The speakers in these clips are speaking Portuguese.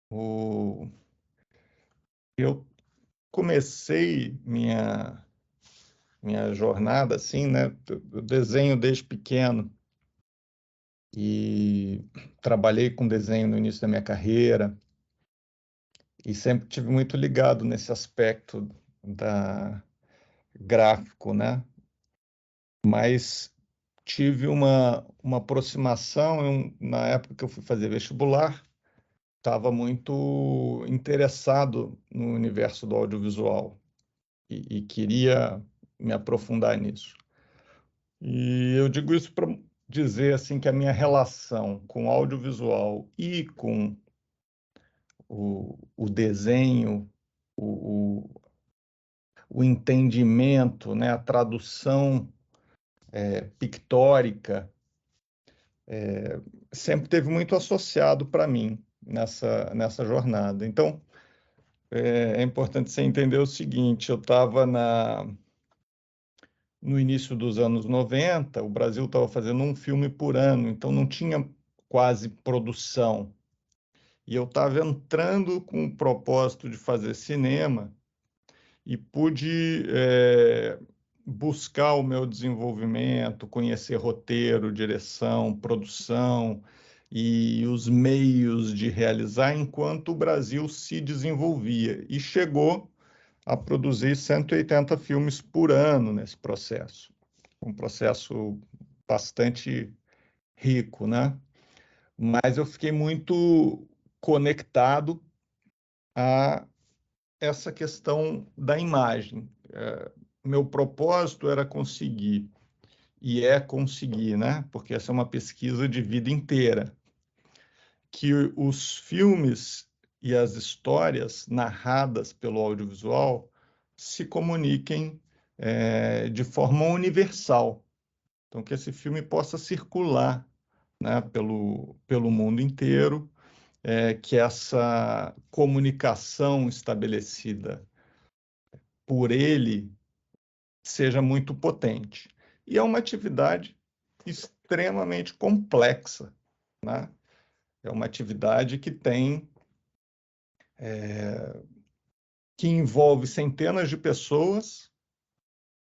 O... Eu comecei minha jornada assim, né? Eu desenho desde pequeno e trabalhei com desenho no início da minha carreira e sempre tive muito ligado nesse aspecto da gráfico, né? Mas tive uma aproximação, na época que eu fui fazer vestibular, estava muito interessado no universo do audiovisual e queria me aprofundar nisso. E eu digo isso para dizer assim que a minha relação com o audiovisual e com o desenho, o, o entendimento, né, a tradução pictórica, sempre teve muito associado para mim nessa jornada. Então, é importante você entender o seguinte: eu estava no início dos anos 90, o Brasil estava fazendo um filme por ano, então não tinha quase produção. E eu estava entrando com o propósito de fazer cinema e pude buscar o meu desenvolvimento, conhecer roteiro, direção, produção e os meios de realizar enquanto o Brasil se desenvolvia. E chegou a produzir 180 filmes por ano nesse processo. Um processo bastante rico, né? Mas eu fiquei muito conectado a essa questão da imagem. Meu propósito era conseguir, e é conseguir, né? Porque essa é uma pesquisa de vida inteira, que os filmes e as histórias narradas pelo audiovisual se comuniquem de forma universal. Então, que esse filme possa circular, né, pelo mundo inteiro, que essa comunicação estabelecida por ele seja muito potente. E é uma atividade extremamente complexa, né? É uma atividade que envolve centenas de pessoas,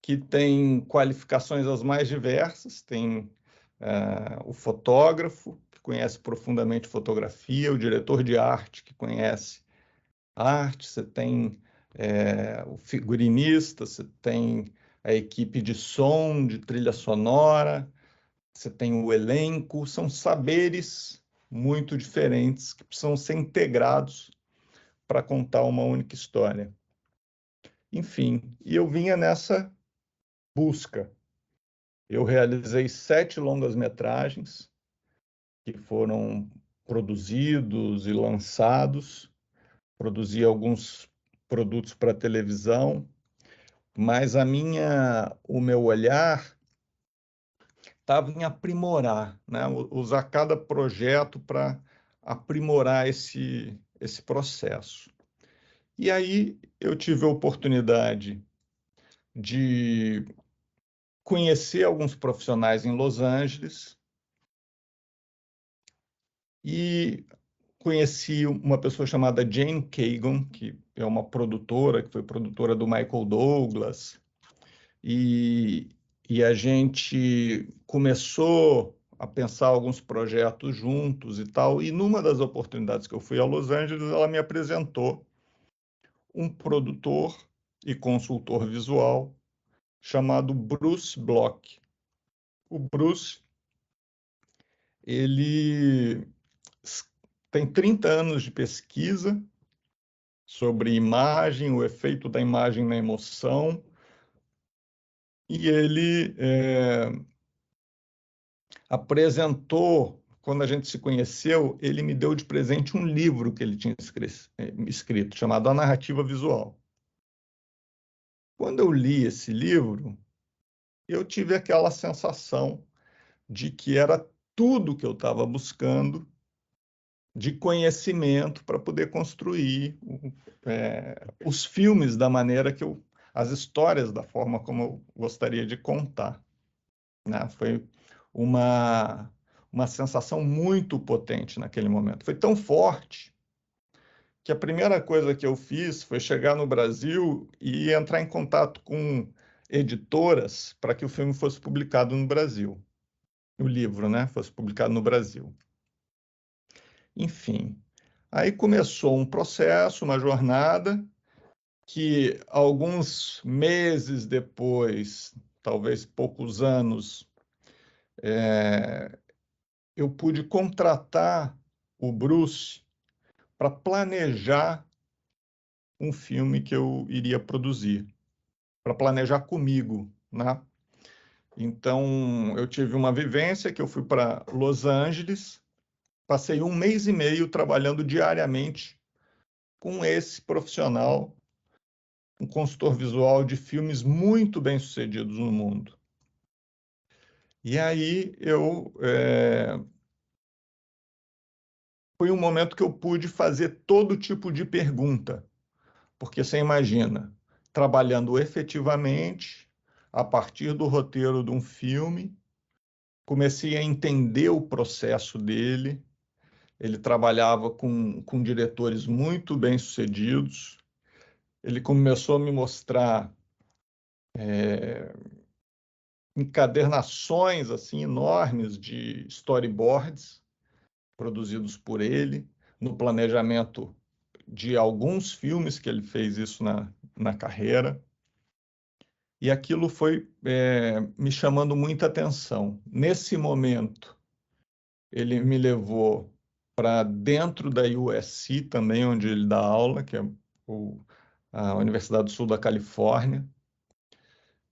que tem qualificações as mais diversas, tem o fotógrafo, que conhece profundamente fotografia, o diretor de arte, que conhece arte, você tem o figurinista, você tem a equipe de som, de trilha sonora, você tem o elenco, são saberes muito diferentes que precisam ser integrados para contar uma única história. Enfim, e eu vinha nessa busca. Eu realizei 7 longas-metragens que foram produzidos e lançados, produzi alguns produtos para televisão, mas o meu olhar estava em aprimorar, né? Usar cada projeto para aprimorar esse processo. E aí eu tive a oportunidade de conhecer alguns profissionais em Los Angeles e conheci uma pessoa chamada Jane Kagan, que é uma produtora, que foi produtora do Michael Douglas, e, e a gente começou a pensar alguns projetos juntos e tal, e numa das oportunidades que eu fui a Los Angeles, ela me apresentou um produtor e consultor visual chamado Bruce Bloch. O Bruce, ele tem 30 anos de pesquisa sobre imagem, o efeito da imagem na emoção, e ele apresentou, quando a gente se conheceu, ele me deu de presente um livro que ele tinha escrito, chamado A Narrativa Visual. Quando eu li esse livro, eu tive aquela sensação de que era tudo que eu estava buscando de conhecimento para poder construir os filmes da maneira que as histórias da forma como eu gostaria de contar, né? Foi uma, uma sensação muito potente naquele momento. Foi tão forte que a primeira coisa que eu fiz foi chegar no Brasil e entrar em contato com editoras para que o filme fosse publicado no Brasil. O livro, né, fosse publicado no Brasil. Enfim, aí começou um processo, uma jornada, que alguns meses depois, talvez poucos anos, eu pude contratar o Bruce para planejar um filme que eu iria produzir, para planejar comigo, né? Então, eu tive uma vivência que eu fui para Los Angeles, passei um mês e meio trabalhando diariamente com esse profissional, um consultor visual de filmes muito bem-sucedidos no mundo. E aí foi um momento que eu pude fazer todo tipo de pergunta, porque você imagina, trabalhando efetivamente, a partir do roteiro de um filme, comecei a entender o processo dele. Ele trabalhava com diretores muito bem-sucedidos. Ele começou a me mostrar encadernações assim enormes de storyboards produzidos por ele, no planejamento de alguns filmes que ele fez isso na carreira. E aquilo foi me chamando muita atenção. Nesse momento, ele me levou para dentro da USC também, onde ele dá aula, que é a Universidade do Sul da Califórnia,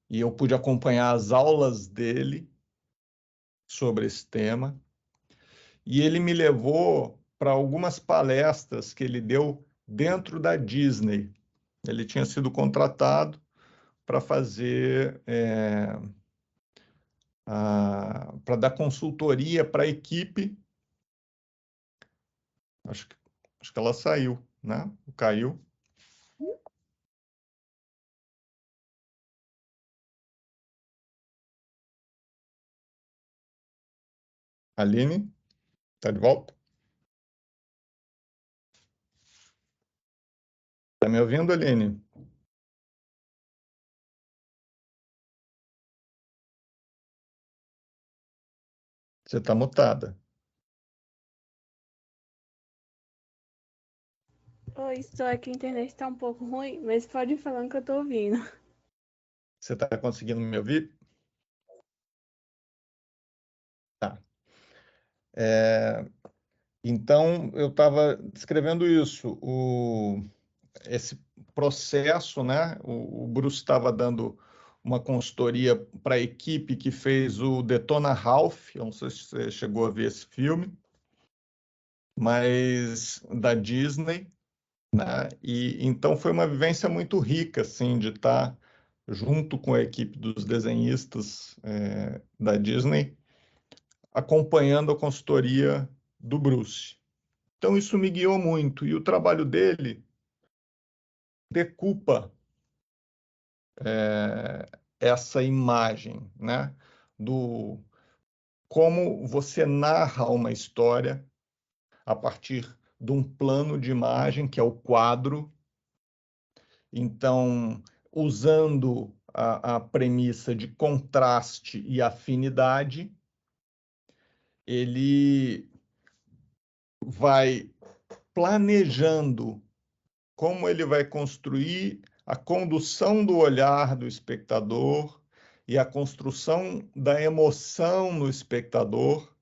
e eu pude acompanhar as aulas dele sobre esse tema. E ele me levou para algumas palestras que ele deu dentro da Disney. Ele tinha sido contratado para fazer, para dar consultoria para a equipe. Acho que, acho que ela saiu, né? Caiu. Aline, está de volta? Está me ouvindo, Aline? Você está mutada. Oi, estou aqui, a internet está um pouco ruim, mas pode ir falando que eu estou ouvindo. Você está conseguindo me ouvir? Tá. Então, eu estava descrevendo isso, esse processo, né? O Bruce estava dando uma consultoria para a equipe que fez o Detona Ralph, eu não sei se você chegou a ver esse filme, mas da Disney, né? E então foi uma vivência muito rica, assim, de estar junto com a equipe dos desenhistas da Disney, acompanhando a consultoria do Bruce. Então isso me guiou muito e o trabalho dele decupa essa imagem, né? Do como você narra uma história a partir de um plano de imagem, que é o quadro. Então, usando a premissa de contraste e afinidade, ele vai planejando como ele vai construir a condução do olhar do espectador e a construção da emoção no espectador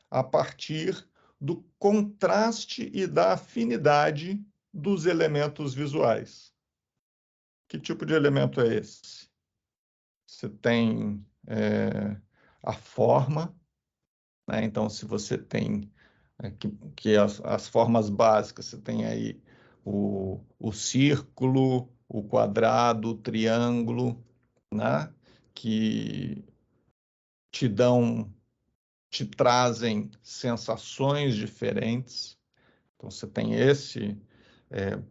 a partir do contraste e da afinidade dos elementos visuais. Que tipo de elemento é esse? Você tem a forma, né? Então, se você tem as formas básicas, você tem aí o círculo, o quadrado, o triângulo, né? Que te dão, te trazem sensações diferentes. Então, você tem esse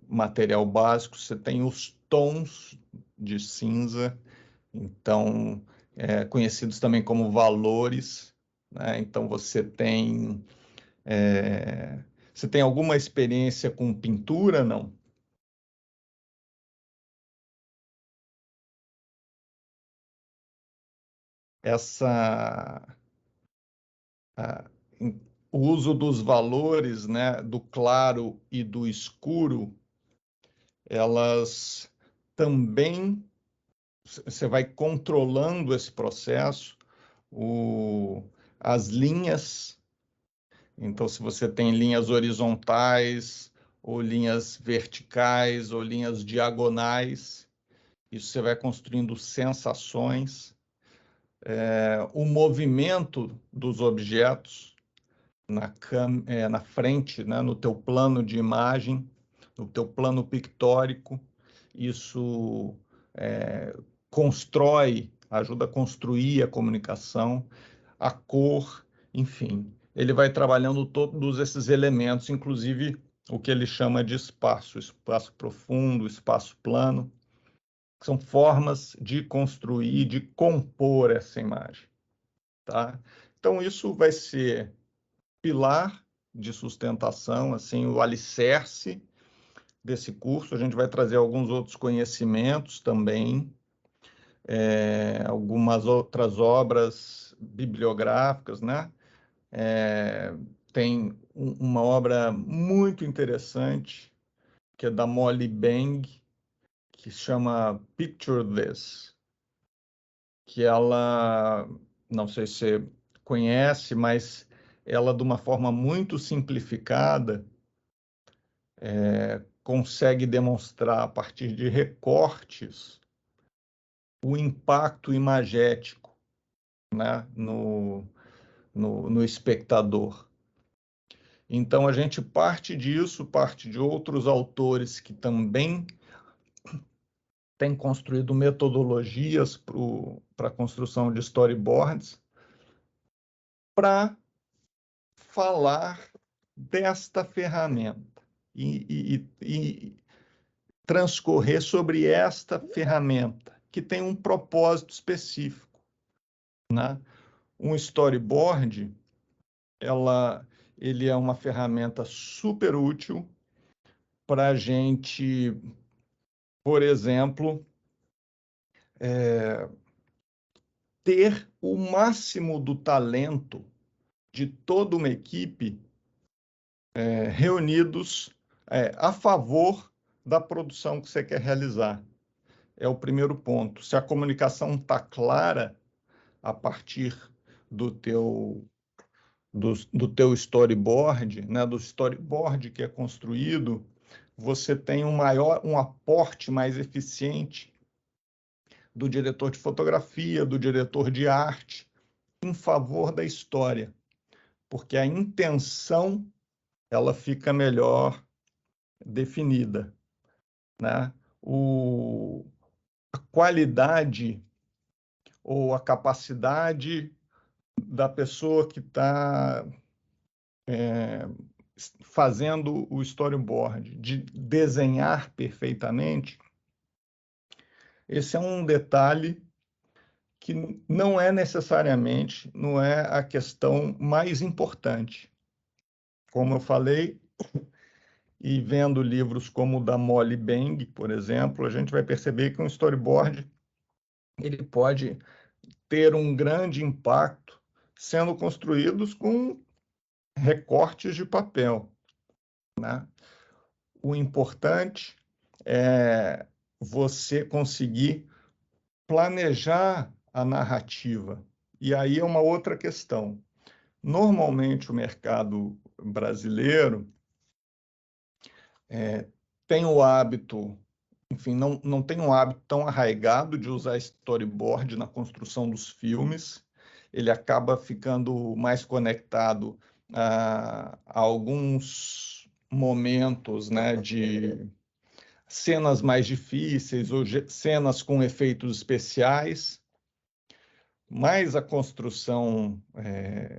material básico, você tem os tons de cinza, então, conhecidos também como valores, né? Então, você tem Você tem alguma experiência com pintura, não? Essa, a- o uso dos valores, né, do claro e do escuro, elas também, você vai controlando esse processo, as linhas. Então, se você tem linhas horizontais, ou linhas verticais, ou linhas diagonais, isso você vai construindo sensações. O movimento dos objetos na frente, né, no teu plano de imagem, no teu plano pictórico, isso é, ajuda a construir a comunicação, a cor, enfim. Ele vai trabalhando todos esses elementos, inclusive o que ele chama de espaço profundo, espaço plano, que são formas de construir, de compor essa imagem, tá? Então, isso vai ser pilar de sustentação, assim, o alicerce desse curso. A gente vai trazer alguns outros conhecimentos também, algumas outras obras bibliográficas, né? Tem uma obra muito interessante, que é da Molly Bang, que se chama Picture This, que ela, não sei se você conhece, mas ela, de uma forma muito simplificada, consegue demonstrar, a partir de recortes, o impacto imagético, né, no espectador. Então, a gente parte disso, parte de outros autores que também têm construído metodologias para a construção de storyboards, para falar desta ferramenta e transcorrer sobre esta ferramenta, que tem um propósito específico, né? Um storyboard, ele é uma ferramenta super útil para a gente, por exemplo, ter o máximo do talento de toda uma equipe reunidos a favor da produção que você quer realizar. É o primeiro ponto. Se a comunicação está clara a partir do teu storyboard, né, do storyboard que é construído, você tem um aporte mais eficiente do diretor de fotografia, do diretor de arte, em favor da história, porque a intenção ela fica melhor definida, né? A qualidade ou a capacidade da pessoa que está fazendo o storyboard, de desenhar perfeitamente, esse é um detalhe que não é a questão mais importante. Como eu falei, e vendo livros como o da Molly Bang, por exemplo, a gente vai perceber que um storyboard ele pode ter um grande impacto sendo construídos com recortes de papel, né? O importante é você conseguir planejar a narrativa. E aí é uma outra questão. Normalmente, o mercado brasileiro tem o hábito, enfim, não tem um hábito tão arraigado de usar storyboard na construção dos filmes. Ele acaba ficando mais conectado a alguns momentos, né, de cenas mais difíceis ou cenas com efeitos especiais, mas a construção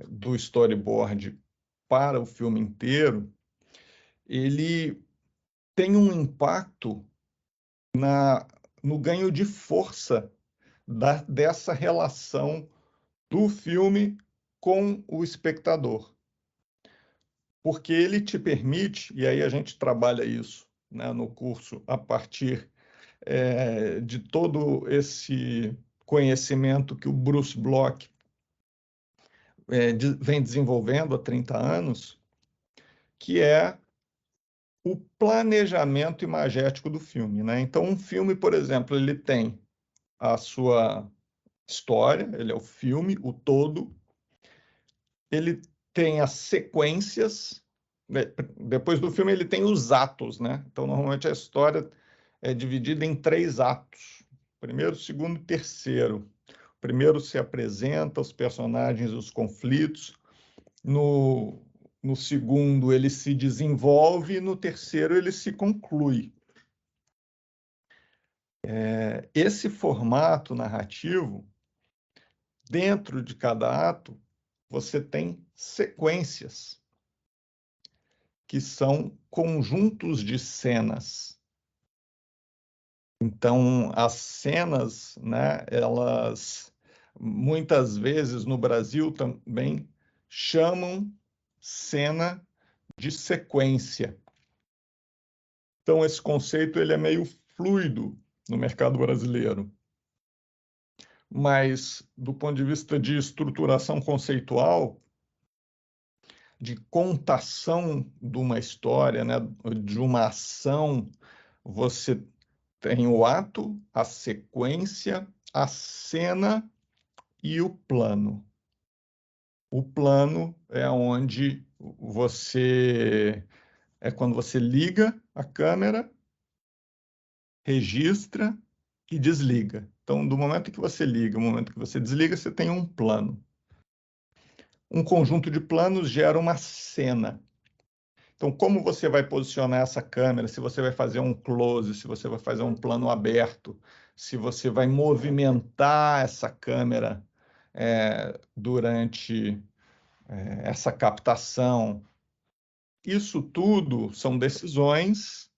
do storyboard para o filme inteiro, ele tem um impacto no ganho de força dessa relação do filme com o espectador. porque ele te permite, e aí a gente trabalha isso, né, no curso a partir de todo esse conhecimento que o Bruce Bloch vem desenvolvendo há 30 anos, que é o planejamento imagético do filme, né? Então, um filme, por exemplo, ele tem a sua história, ele é o filme, o todo, ele tem as sequências, né? Depois do filme ele tem os atos, né? Então, normalmente a história é dividida em 3 atos, primeiro, segundo e terceiro. Primeiro se apresenta os personagens, os conflitos, no segundo ele se desenvolve e no terceiro ele se conclui. Esse formato narrativo, dentro de cada ato, você tem sequências, que são conjuntos de cenas. Então, as cenas, né, elas muitas vezes no Brasil também chamam cena de sequência. Então, esse conceito ele é meio fluido no mercado brasileiro. Mas, do ponto de vista de estruturação conceitual, de contação de uma história, né, de uma ação, você tem o ato, a sequência, a cena e o plano. O plano é onde é quando você liga a câmera, registra e desliga. Então, do momento que você liga, ao momento que você desliga, você tem um plano. Um conjunto de planos gera uma cena. Então, como você vai posicionar essa câmera, se você vai fazer um close, se você vai fazer um plano aberto, se você vai movimentar essa câmera durante essa captação. Isso tudo são decisões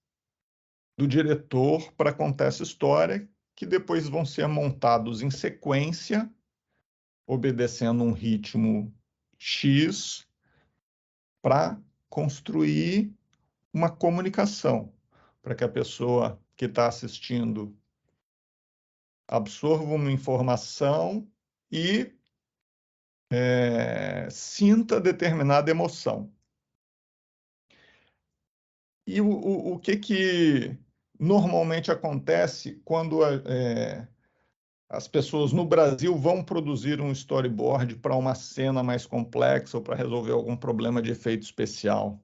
do diretor para contar essa história, que depois vão ser montados em sequência, obedecendo um ritmo X, para construir uma comunicação, para que a pessoa que está assistindo absorva uma informação e sinta determinada emoção. E o que normalmente acontece quando as pessoas no Brasil vão produzir um storyboard para uma cena mais complexa ou para resolver algum problema de efeito especial?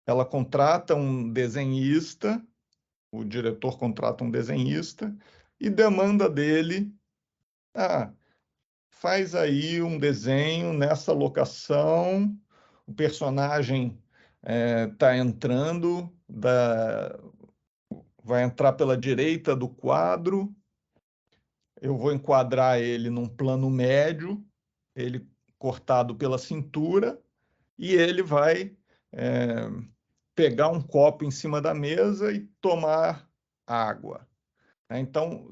Ela contrata um desenhista, o diretor contrata um desenhista e demanda dele, faz aí um desenho nessa locação, o personagem está entrando, vai entrar pela direita do quadro, eu vou enquadrar ele num plano médio, ele cortado pela cintura, e ele vai pegar um copo em cima da mesa e tomar água. Então,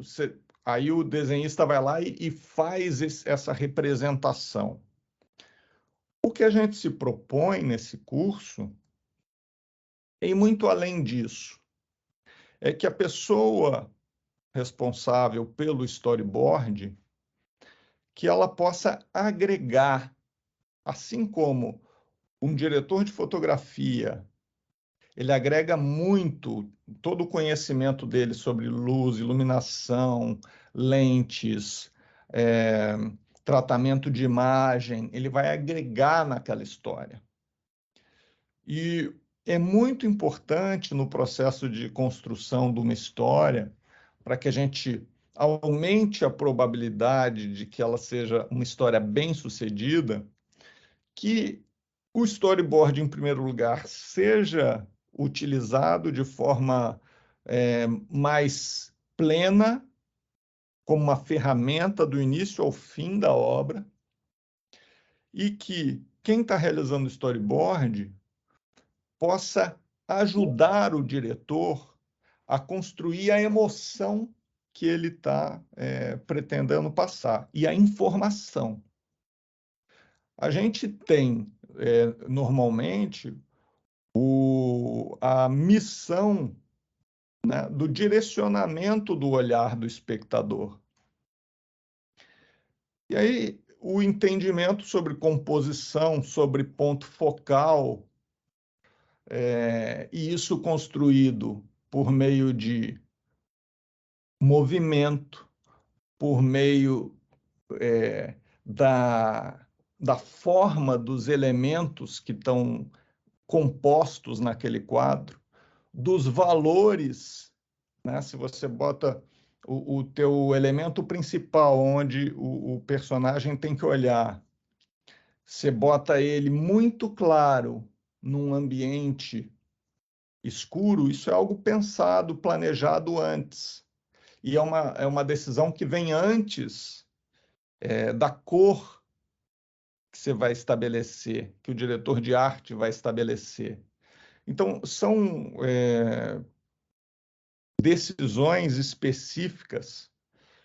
aí o desenhista vai lá e faz essa representação. O que a gente se propõe nesse curso é ir muito além disso. É que a pessoa responsável pelo storyboard, que ela possa agregar, assim como um diretor de fotografia, ele agrega muito todo o conhecimento dele sobre luz, iluminação, lentes, tratamento de imagem, ele vai agregar naquela história. E é muito importante no processo de construção de uma história, para que a gente aumente a probabilidade de que ela seja uma história bem-sucedida, que o storyboard, em primeiro lugar, seja utilizado de forma mais plena, como uma ferramenta do início ao fim da obra, e que quem está realizando o storyboard possa ajudar o diretor a construir a emoção que ele está pretendendo passar e a informação. A gente tem normalmente, a missão, né, do direcionamento do olhar do espectador. E aí, o entendimento sobre composição, sobre ponto focal, e isso construído por meio de movimento, por meio da forma dos elementos que estão compostos naquele quadro, dos valores, né? Se você bota o teu elemento principal, onde o personagem tem que olhar, você bota ele muito claro num ambiente escuro, isso é algo pensado, planejado antes. E é uma decisão que vem antes da cor que você vai estabelecer, que o diretor de arte vai estabelecer. Então, são decisões específicas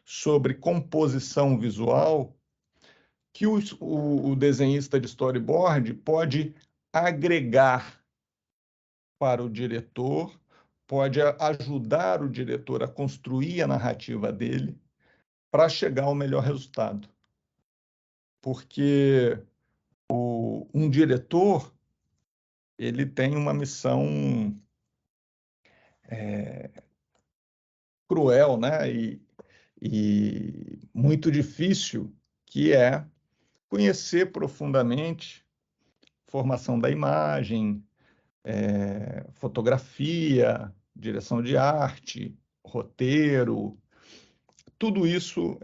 sobre composição visual que o desenhista de storyboard pode agregar para o diretor, pode ajudar o diretor a construir a narrativa dele para chegar ao melhor resultado. Porque um diretor, ele tem uma missão cruel, né? E muito difícil, que é conhecer profundamente formação da imagem, fotografia, direção de arte, roteiro, tudo isso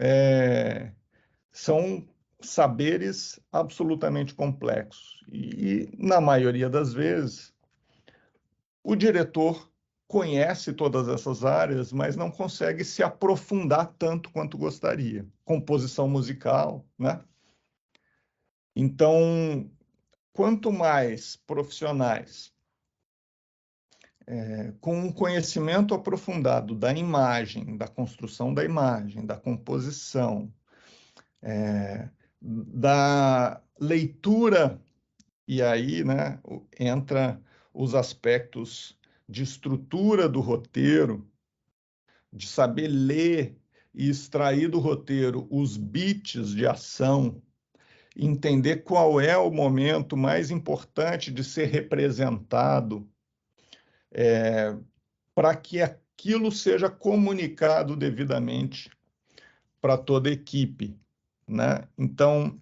são saberes absolutamente complexos. E, na maioria das vezes, o diretor conhece todas essas áreas, mas não consegue se aprofundar tanto quanto gostaria. Composição musical, né? Então, quanto mais profissionais com um conhecimento aprofundado da imagem, da construção da imagem, da composição, da leitura, e aí, né, entra os aspectos de estrutura do roteiro, de saber ler e extrair do roteiro os bits de ação, entender qual é o momento mais importante de ser representado, para que aquilo seja comunicado devidamente para toda a equipe, né? Então,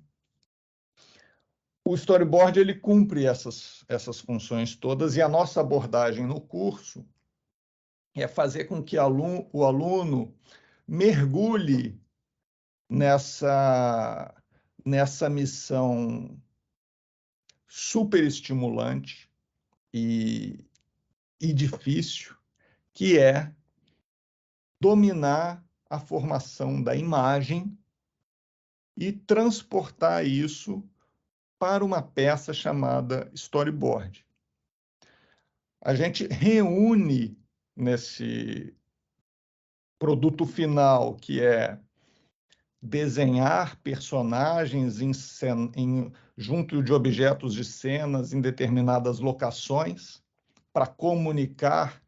o storyboard ele cumpre essas funções todas, e a nossa abordagem no curso é fazer com que o aluno mergulhe nessa missão super estimulante e difícil, que é dominar a formação da imagem e transportar isso para uma peça chamada storyboard. A gente reúne nesse produto final, que é desenhar personagens junto de objetos de cenas em determinadas locações, para comunicar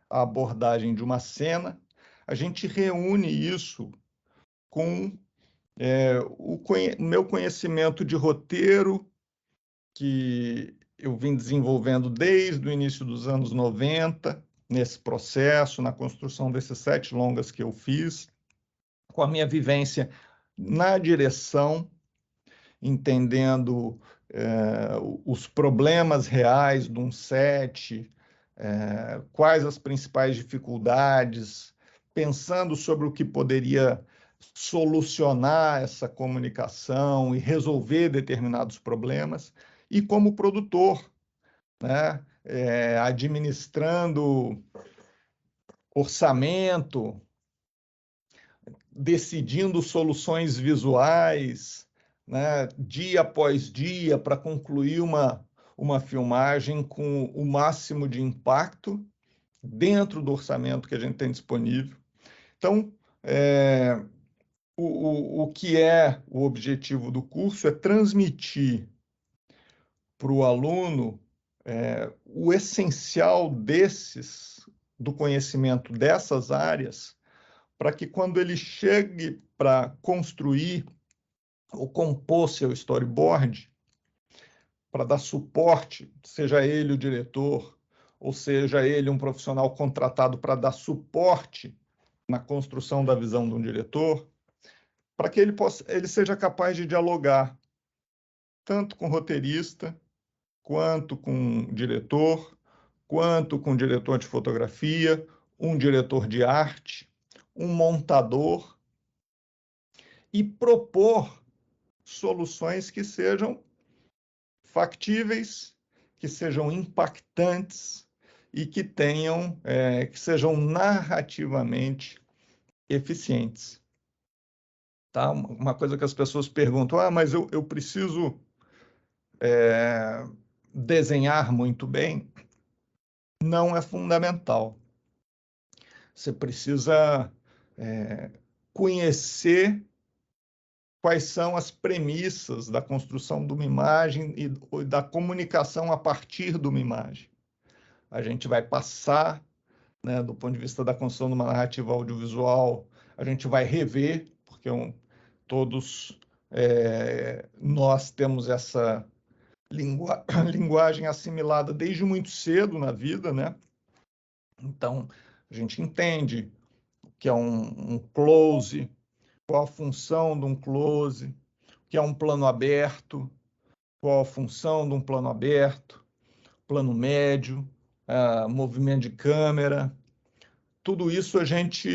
a abordagem de uma cena. A gente reúne isso com o meu conhecimento de roteiro, que eu vim desenvolvendo desde o início dos anos 90, nesse processo, na construção desses 7 longas que eu fiz, com a minha vivência na direção, entendendo os problemas reais de um set, quais as principais dificuldades, pensando sobre o que poderia solucionar essa comunicação e resolver determinados problemas, e como produtor, né? Administrando orçamento, decidindo soluções visuais, né, dia após dia, para concluir uma filmagem com o máximo de impacto dentro do orçamento que a gente tem disponível. Então, o que é o objetivo do curso é transmitir para o aluno o essencial do conhecimento dessas áreas, para que quando ele chegue para construir ou compor seu storyboard, para dar suporte, seja ele o diretor, ou seja ele um profissional contratado para dar suporte na construção da visão de um diretor, para que ele seja capaz de dialogar tanto com o roteirista, quanto com o diretor, quanto com o diretor de fotografia, um diretor de arte, um montador, e propor soluções que sejam factíveis, que sejam impactantes e que que sejam narrativamente eficientes. Tá? Uma coisa que as pessoas perguntam, mas eu preciso desenhar muito bem? Não é fundamental. Você precisa conhecer quais são as premissas da construção de uma imagem e da comunicação a partir de uma imagem. A gente vai passar, né, do ponto de vista da construção de uma narrativa audiovisual, a gente vai rever, porque todos nós temos essa linguagem assimilada desde muito cedo na vida, né? Então, a gente entende o que é um close, qual a função de um close, o que é um plano aberto, qual a função de um plano aberto, plano médio, movimento de câmera. Tudo isso a gente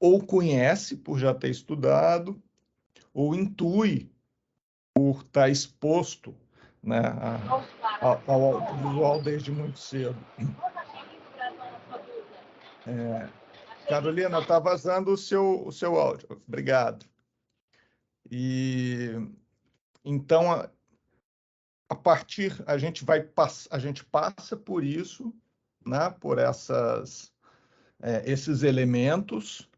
ou conhece por já ter estudado, ou intui por estar exposto, né, ao audiovisual desde muito cedo. Carolina, está vazando o seu áudio. Obrigado. E então a gente passa por isso, né, por esses elementos,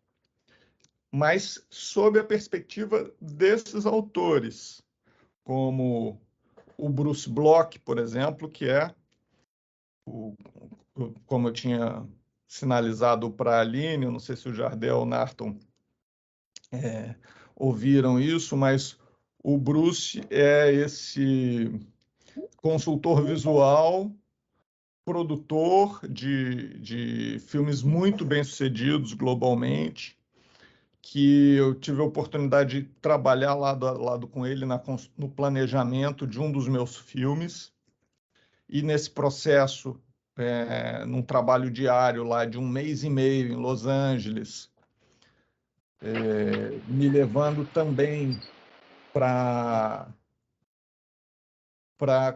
mas sob a perspectiva desses autores, como o Bruce Bloch, por exemplo, que é como eu tinha sinalizado para a Aline, eu não sei se o Jardel ou o Narton ouviram isso, mas o Bruce é esse consultor visual, produtor de filmes muito bem-sucedidos globalmente, que eu tive a oportunidade de trabalhar lado a lado com ele no planejamento de um dos meus filmes, e nesse processo, num trabalho diário lá de 1 mês e meio em Los Angeles, me levando também para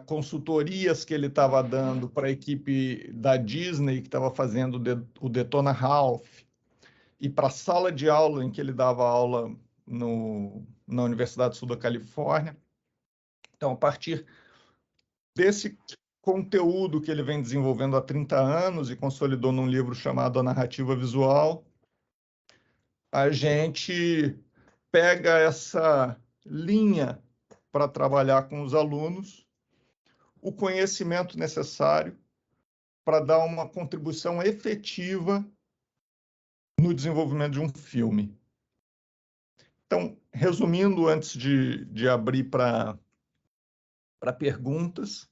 consultorias que ele estava dando para a equipe da Disney, que estava fazendo o Detona Ralph, e para a sala de aula em que ele dava aula na Universidade Sul da Califórnia. Então, a partir desse conteúdo que ele vem desenvolvendo há 30 anos e consolidou num livro chamado A Narrativa Visual, a gente pega essa linha para trabalhar com os alunos, o conhecimento necessário para dar uma contribuição efetiva no desenvolvimento de um filme. Então, resumindo, antes de abrir para perguntas,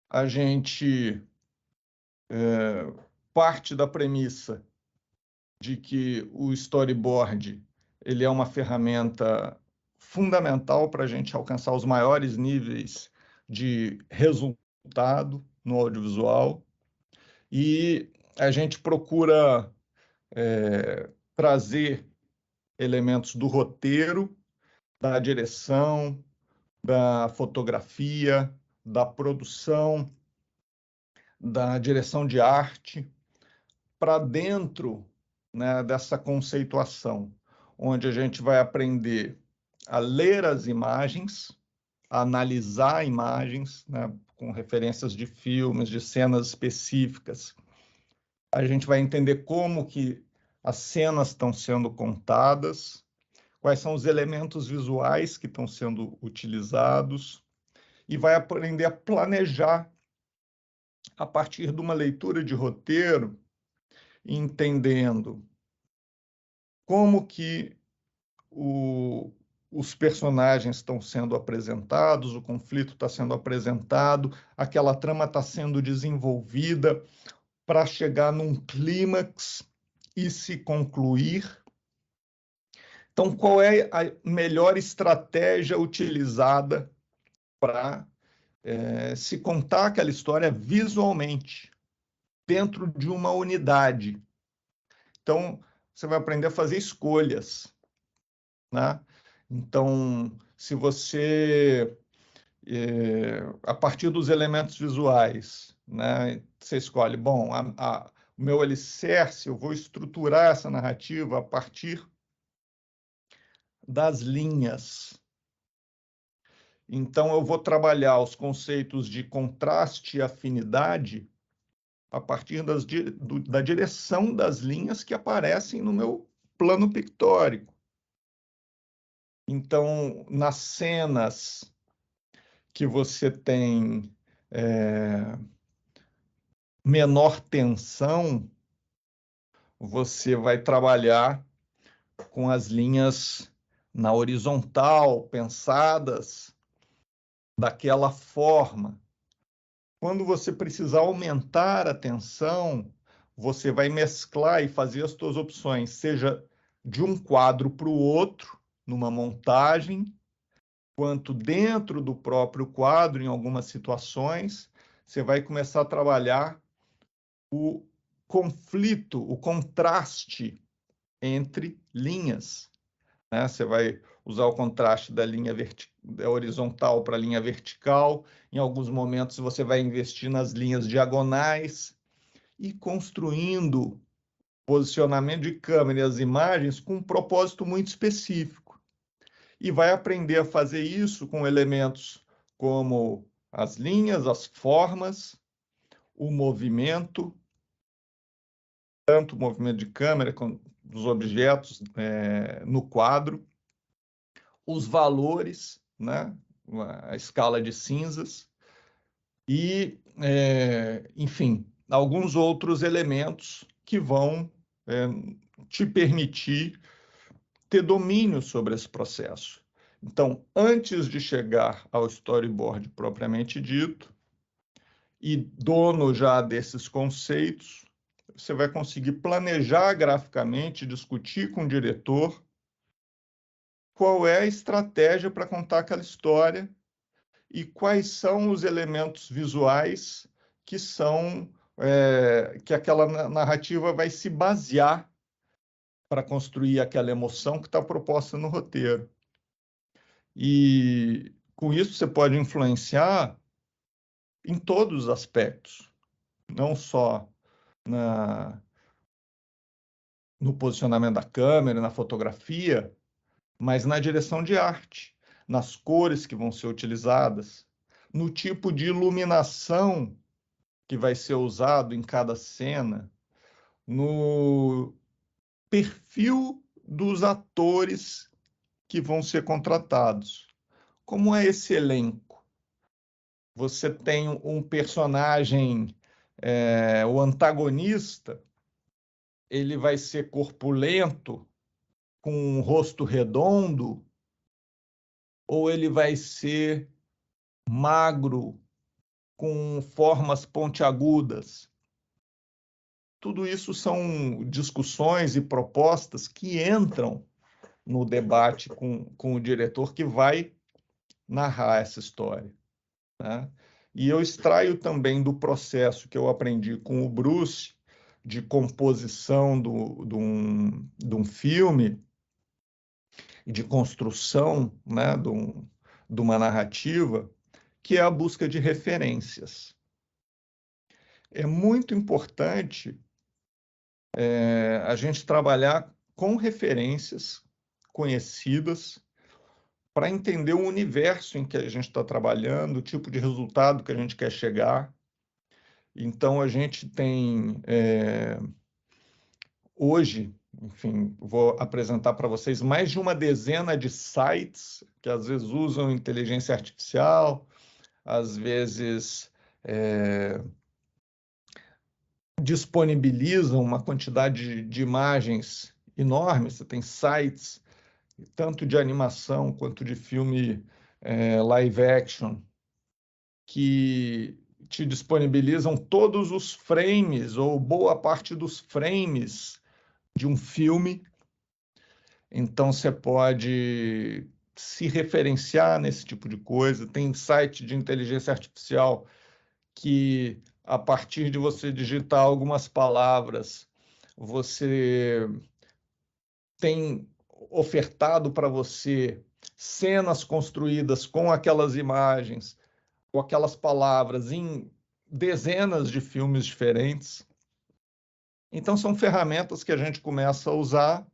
a gente parte da premissa de que o storyboard ele é uma ferramenta fundamental para a gente alcançar os maiores níveis de resultado no audiovisual, e a gente procura trazer elementos do roteiro, da direção, da fotografia, da produção, da direção de arte, para dentro, né, dessa conceituação, onde a gente vai aprender a ler as imagens, a analisar imagens, né, com referências de filmes, de cenas específicas. A gente vai entender como que as cenas estão sendo contadas, quais são os elementos visuais que estão sendo utilizados, e vai aprender a planejar a partir de uma leitura de roteiro, entendendo como que os personagens estão sendo apresentados, o conflito está sendo apresentado, aquela trama está sendo desenvolvida para chegar num clímax e se concluir. Então, qual é a melhor estratégia utilizada para se contar aquela história visualmente, dentro de uma unidade? Então, você vai aprender a fazer escolhas, né? Então, se você, a partir dos elementos visuais, né, você escolhe, bom, o meu alicerce, eu vou estruturar essa narrativa a partir das linhas. Então, eu vou trabalhar os conceitos de contraste e afinidade a partir da direção das linhas que aparecem no meu plano pictórico. Então, nas cenas que você tem menor tensão, você vai trabalhar com as linhas na horizontal, pensadas daquela forma. Quando você precisar aumentar a tensão, você vai mesclar e fazer as suas opções, seja de um quadro para o outro, numa montagem, quanto dentro do próprio quadro, em algumas situações, você vai começar a trabalhar o conflito, o contraste entre linhas, né? Você vai usar o contraste da linha horizontal para a linha vertical. Em alguns momentos, você vai investir nas linhas diagonais e construindo posicionamento de câmera e as imagens com um propósito muito específico. E vai aprender a fazer isso com elementos como as linhas, as formas, o movimento, tanto o movimento de câmera quanto dos objetos no quadro, os valores, né? A escala de cinzas e, enfim, alguns outros elementos que vão te permitir ter domínio sobre esse processo. Então, antes de chegar ao storyboard propriamente dito, e dono já desses conceitos, você vai conseguir planejar graficamente, discutir com o diretor qual é a estratégia para contar aquela história e quais são os elementos visuais que que aquela narrativa vai se basear para construir aquela emoção que está proposta no roteiro. E com isso você pode influenciar em todos os aspectos, não só no posicionamento da câmera, na fotografia, mas na direção de arte, nas cores que vão ser utilizadas, no tipo de iluminação que vai ser usado em cada cena, no perfil dos atores que vão ser contratados. Como é esse elenco? Você tem um personagem, o antagonista, ele vai ser corpulento, com um rosto redondo, ou ele vai ser magro, com formas pontiagudas? Tudo isso são discussões e propostas que entram no debate com o diretor que vai narrar essa história, né? E eu extraio também do processo que eu aprendi com o Bruce, de composição de um filme, de construção, né, de uma narrativa, que é a busca de referências. É muito importante a gente trabalhar com referências conhecidas para entender o universo em que a gente está trabalhando, o tipo de resultado que a gente quer chegar. Então, a gente tem, hoje, enfim, vou apresentar para vocês mais de uma dezena de sites que às vezes usam inteligência artificial, às vezes, disponibilizam uma quantidade de imagens enorme. Você tem sites, tanto de animação quanto de filme live action, que te disponibilizam todos os frames ou boa parte dos frames de um filme. Então, você pode se referenciar nesse tipo de coisa. Tem site de inteligência artificial que, a partir de você digitar algumas palavras, você tem ofertado para você cenas construídas com aquelas imagens, com aquelas palavras em dezenas de filmes diferentes. Então, são ferramentas que a gente começa a usar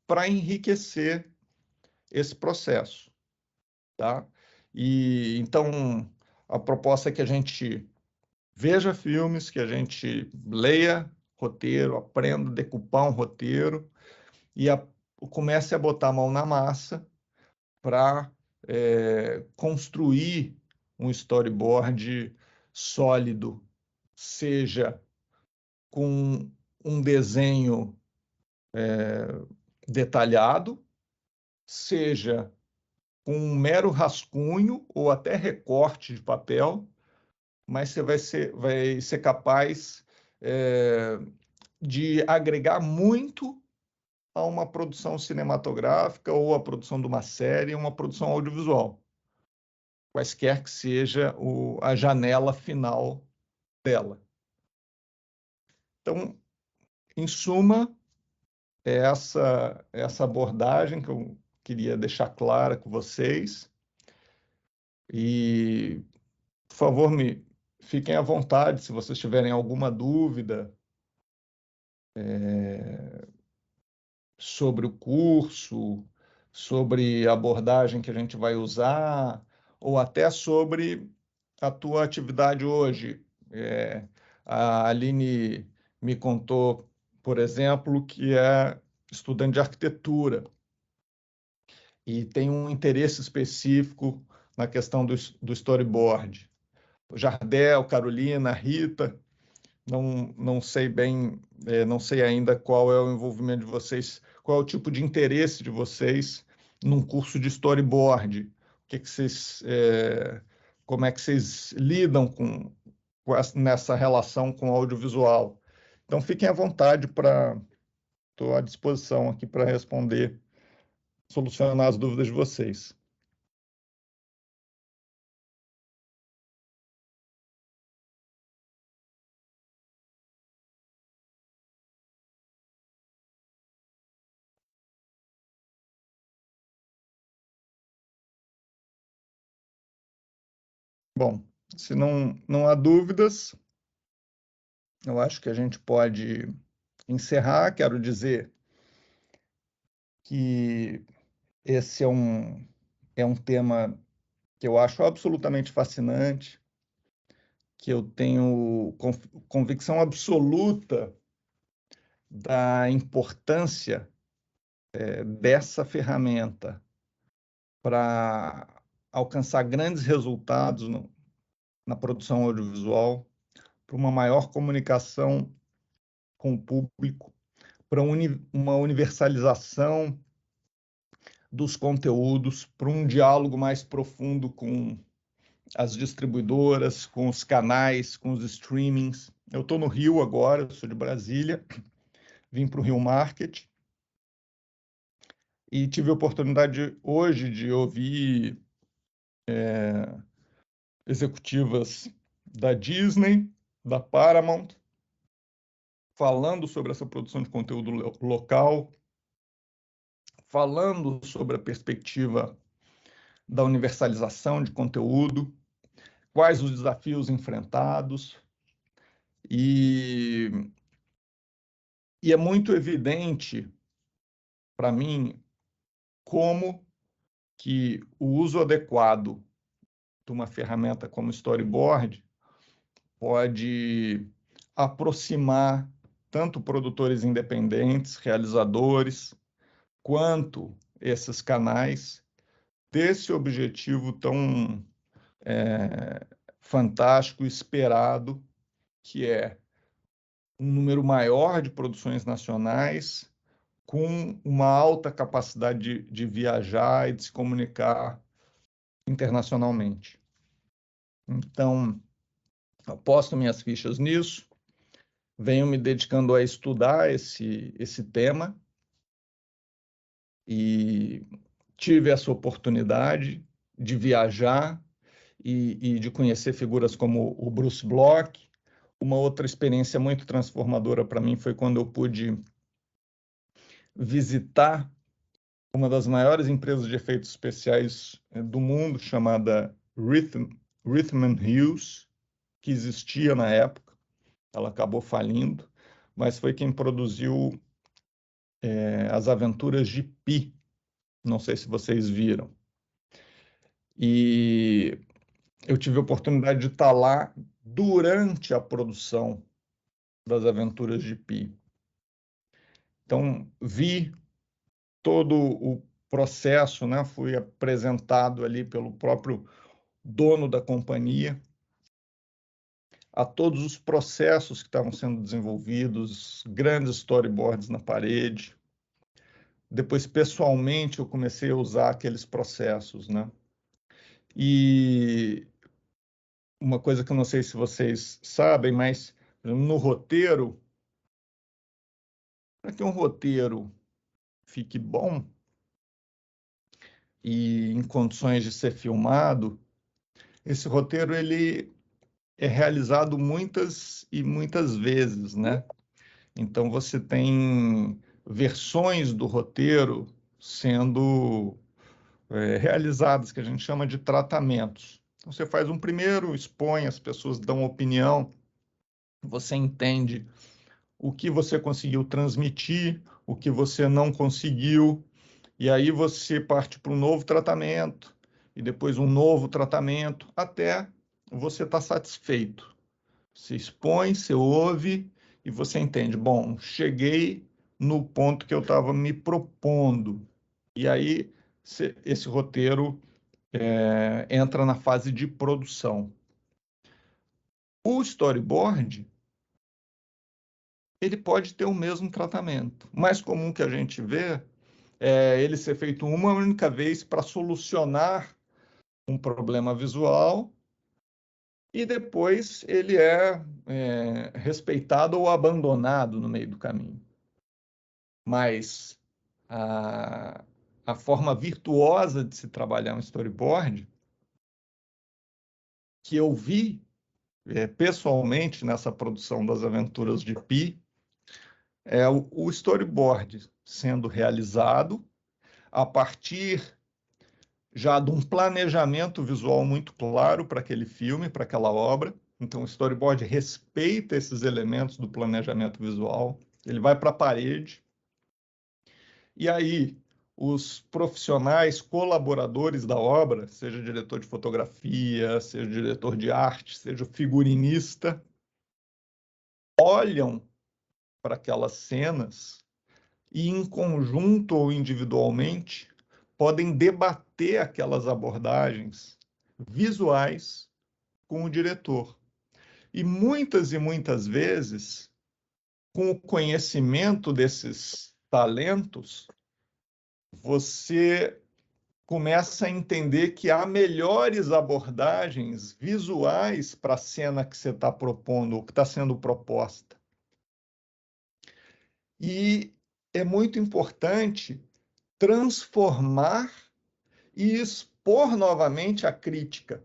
para enriquecer esse processo, tá? E então a proposta é que a gente veja filmes, que a gente leia roteiro, aprenda a decupar um roteiro e comece a botar a mão na massa para construir um storyboard sólido, seja com um desenho detalhado, seja com um mero rascunho ou até recorte de papel, mas você vai ser capaz de agregar muito a uma produção cinematográfica ou a produção de uma série, uma produção audiovisual, quaisquer que seja a janela final dela. Então, em suma, é essa abordagem que eu queria deixar clara com vocês. E, por favor, fiquem à vontade se vocês tiverem alguma dúvida sobre o curso, sobre a abordagem que a gente vai usar, ou até sobre a tua atividade hoje. A Aline me contou, por exemplo, que é estudante de arquitetura e tem um interesse específico na questão do storyboard. O Jardel, Carolina, Rita, não sei bem, não sei ainda qual é o envolvimento de vocês, qual é o tipo de interesse de vocês num curso de storyboard. O que vocês, como é que vocês lidam nessa relação com o audiovisual? Então, fiquem à vontade estou à disposição aqui para responder, solucionar as dúvidas de vocês. Bom, se não há dúvidas, eu acho que a gente pode encerrar. Quero dizer que esse é um tema que eu acho absolutamente fascinante, que eu tenho convicção absoluta da importância dessa ferramenta para alcançar grandes resultados na produção audiovisual, para uma maior comunicação com o público, para uma universalização dos conteúdos, para um diálogo mais profundo com as distribuidoras, com os canais, com os streamings. Eu estou no Rio agora, eu sou de Brasília, vim para o Rio Market e tive a oportunidade hoje de ouvir executivas da Disney, da Paramount, falando sobre essa produção de conteúdo local, falando sobre a perspectiva da universalização de conteúdo, quais os desafios enfrentados, e é muito evidente para mim como que o uso adequado de uma ferramenta como storyboard pode aproximar tanto produtores independentes, realizadores, quanto esses canais desse objetivo fantástico, esperado, que é um número maior de produções nacionais, com uma alta capacidade de viajar e de se comunicar internacionalmente. Então, aposto minhas fichas nisso, venho me dedicando a estudar esse tema e tive essa oportunidade de viajar e de conhecer figuras como o Bruce Bloch. Uma outra experiência muito transformadora para mim foi quando eu pude visitar uma das maiores empresas de efeitos especiais do mundo, chamada Rhythm Hughes, que existia na época. Ela acabou falindo, mas foi quem produziu As Aventuras de Pi. Não sei se vocês viram. E eu tive a oportunidade de estar lá durante a produção das Aventuras de Pi. Então, vi todo o processo, né? Fui apresentado ali pelo próprio dono da companhia a todos os processos que estavam sendo desenvolvidos, grandes storyboards na parede. Depois, pessoalmente, eu comecei a usar aqueles processos, né? E uma coisa que eu não sei se vocês sabem, mas no roteiro, para que um roteiro fique bom e em condições de ser filmado, esse roteiro ele é realizado muitas e muitas vezes, né? Então você tem versões do roteiro sendo realizadas, que a gente chama de tratamentos. Então, você faz um primeiro, expõe, as pessoas dão opinião, você entende o que você conseguiu transmitir, o que você não conseguiu, e aí você parte para um novo tratamento, e depois um novo tratamento, até você estar satisfeito. Você expõe, você ouve, e você entende, bom, cheguei no ponto que eu estava me propondo. E aí esse roteiro entra na fase de produção. O storyboard, ele pode ter o mesmo tratamento. O mais comum que a gente vê é ele ser feito uma única vez para solucionar um problema visual e depois ele é respeitado ou abandonado no meio do caminho. Mas a forma virtuosa de se trabalhar um storyboard, que eu vi pessoalmente nessa produção das Aventuras de Pi, é o storyboard sendo realizado a partir já de um planejamento visual muito claro para aquele filme, para aquela obra. Então, o storyboard respeita esses elementos do planejamento visual, ele vai para a parede, e aí os profissionais colaboradores da obra, seja diretor de fotografia, seja diretor de arte, seja figurinista, olham para aquelas cenas e, em conjunto ou individualmente, podem debater aquelas abordagens visuais com o diretor. E muitas vezes, com o conhecimento desses talentos, você começa a entender que há melhores abordagens visuais para a cena que você está propondo, ou que está sendo proposta. E é muito importante transformar e expor novamente a crítica.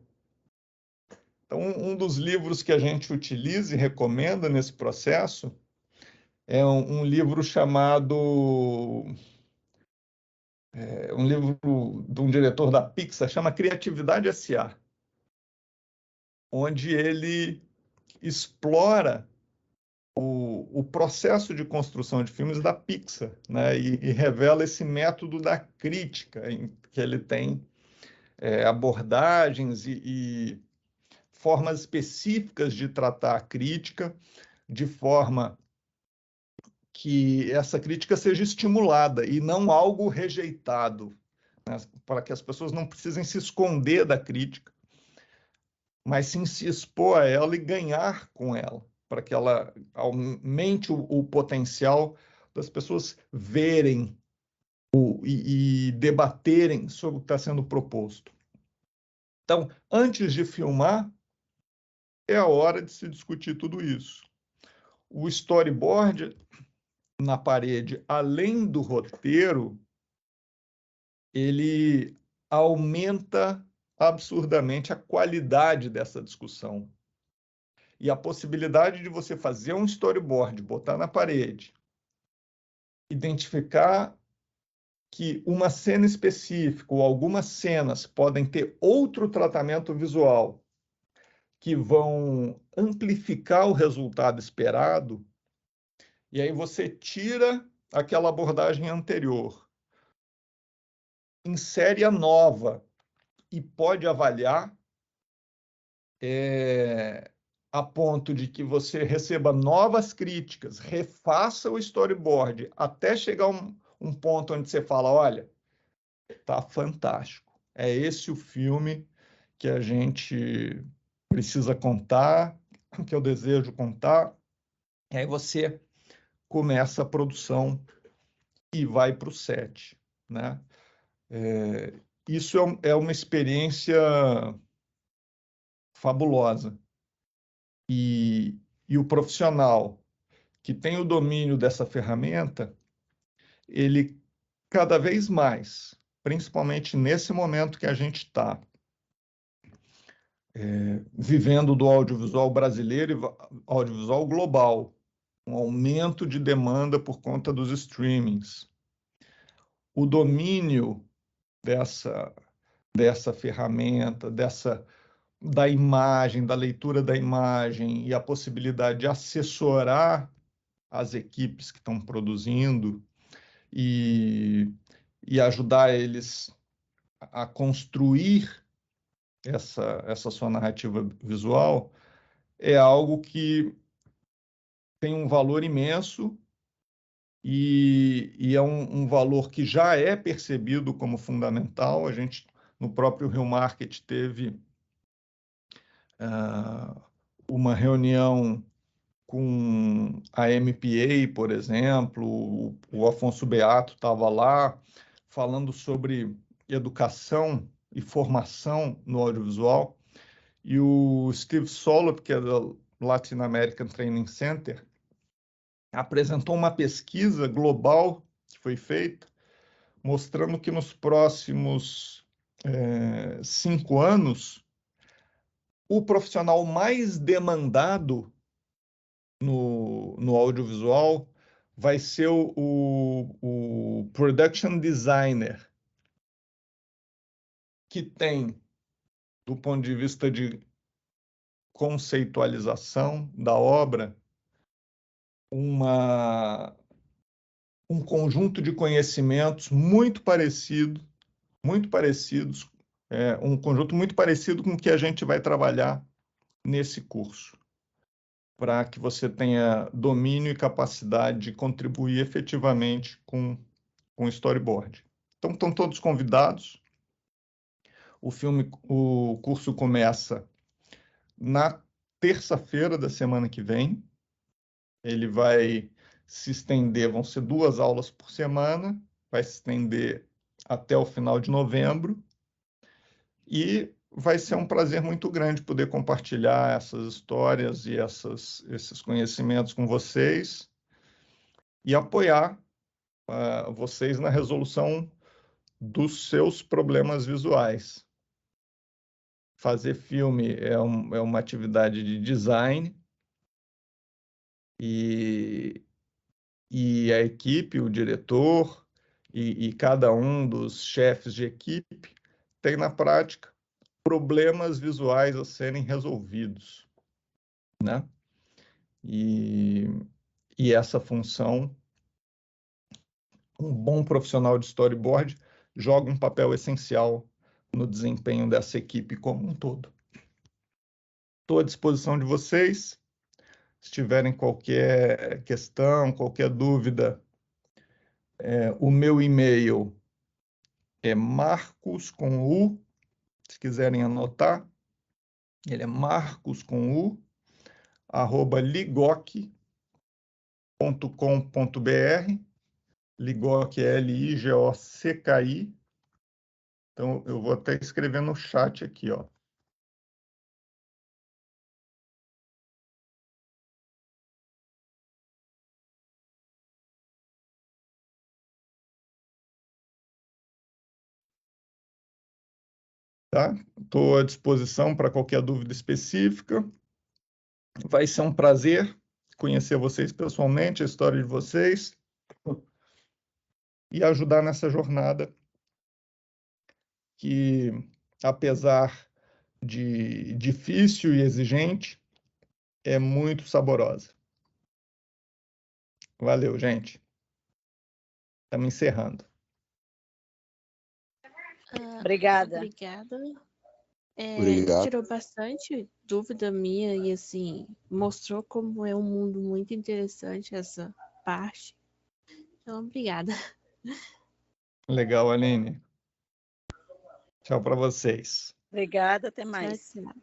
Então, um dos livros que a gente utiliza e recomenda nesse processo é um livro chamado... um livro de um diretor da Pixar, chama Criatividade S.A., onde ele explora o processo de construção de filmes da Pixar, né? E revela esse método da crítica, em que ele tem abordagens e formas específicas de tratar a crítica, de forma que essa crítica seja estimulada e não algo rejeitado, né? Para que as pessoas não precisem se esconder da crítica, mas sim se expor a ela e ganhar com ela, para que ela aumente o potencial das pessoas verem e debaterem sobre o que está sendo proposto. Então, antes de filmar, é a hora de se discutir tudo isso. O storyboard na parede, além do roteiro, ele aumenta absurdamente a qualidade dessa discussão. E a possibilidade de você fazer um storyboard, botar na parede, identificar que uma cena específica ou algumas cenas podem ter outro tratamento visual que vão amplificar o resultado esperado, e aí você tira aquela abordagem anterior, insere a nova e pode avaliar a ponto de que você receba novas críticas, refaça o storyboard até chegar um ponto onde você fala, olha, tá fantástico. É esse o filme que a gente precisa contar, que eu desejo contar. E aí você começa a produção e vai para o set, né? Isso é uma experiência fabulosa. E o profissional que tem o domínio dessa ferramenta, ele cada vez mais, principalmente nesse momento que a gente está, vivendo do audiovisual brasileiro e audiovisual global, um aumento de demanda por conta dos streamings. O domínio dessa ferramenta, da imagem, da leitura da imagem e a possibilidade de assessorar as equipes que estão produzindo e, e ajudar eles a construir essa sua narrativa visual é algo que tem um valor imenso e é um valor que já é percebido como fundamental. A gente, no próprio Rio Market, teve uma reunião com a MPA, por exemplo, o Afonso Beato estava lá falando sobre educação e formação no audiovisual, e o Steve Solop, que é do Latin American Training Center, apresentou uma pesquisa global que foi feita, mostrando que nos próximos 5 anos, o profissional mais demandado no audiovisual vai ser o production designer, que tem, do ponto de vista de conceitualização da obra, um conjunto de conhecimentos muito parecidos, um conjunto muito parecido com o que a gente vai trabalhar nesse curso, para que você tenha domínio e capacidade de contribuir efetivamente com o storyboard. Então, estão todos convidados. O curso começa na terça-feira da semana que vem. Ele vai se estender, vão ser 2 aulas por semana, vai se estender até o final de novembro. E vai ser um prazer muito grande poder compartilhar essas histórias e esses conhecimentos com vocês e apoiar vocês na resolução dos seus problemas visuais. Fazer filme é uma atividade de design e a equipe, o diretor e cada um dos chefes de equipe tem na prática problemas visuais a serem resolvidos, né? E essa função, um bom profissional de storyboard joga um papel essencial no desempenho dessa equipe como um todo. Estou à disposição de vocês. Se tiverem qualquer questão, qualquer dúvida, o meu e-mail é Marcos com U, se quiserem anotar, Ele é Marcos com U, @ligoc.com.br. Ligoc é Ligocki. Então, eu vou até escrever no chat aqui, ó. Tá? Estou à disposição para qualquer dúvida específica. Vai ser um prazer conhecer vocês pessoalmente, a história de vocês, e ajudar nessa jornada que, apesar de difícil e exigente, é muito saborosa. Valeu, gente. Estamos encerrando. Obrigada. Obrigada. Obrigado. Tirou bastante dúvida minha e, assim, mostrou como é um mundo muito interessante essa parte. Então, obrigada. Legal, Aline. Tchau para vocês. Obrigada, até Tchau, mais. tchau.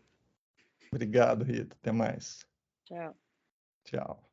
Obrigado, Rita. Até mais. Tchau. Tchau.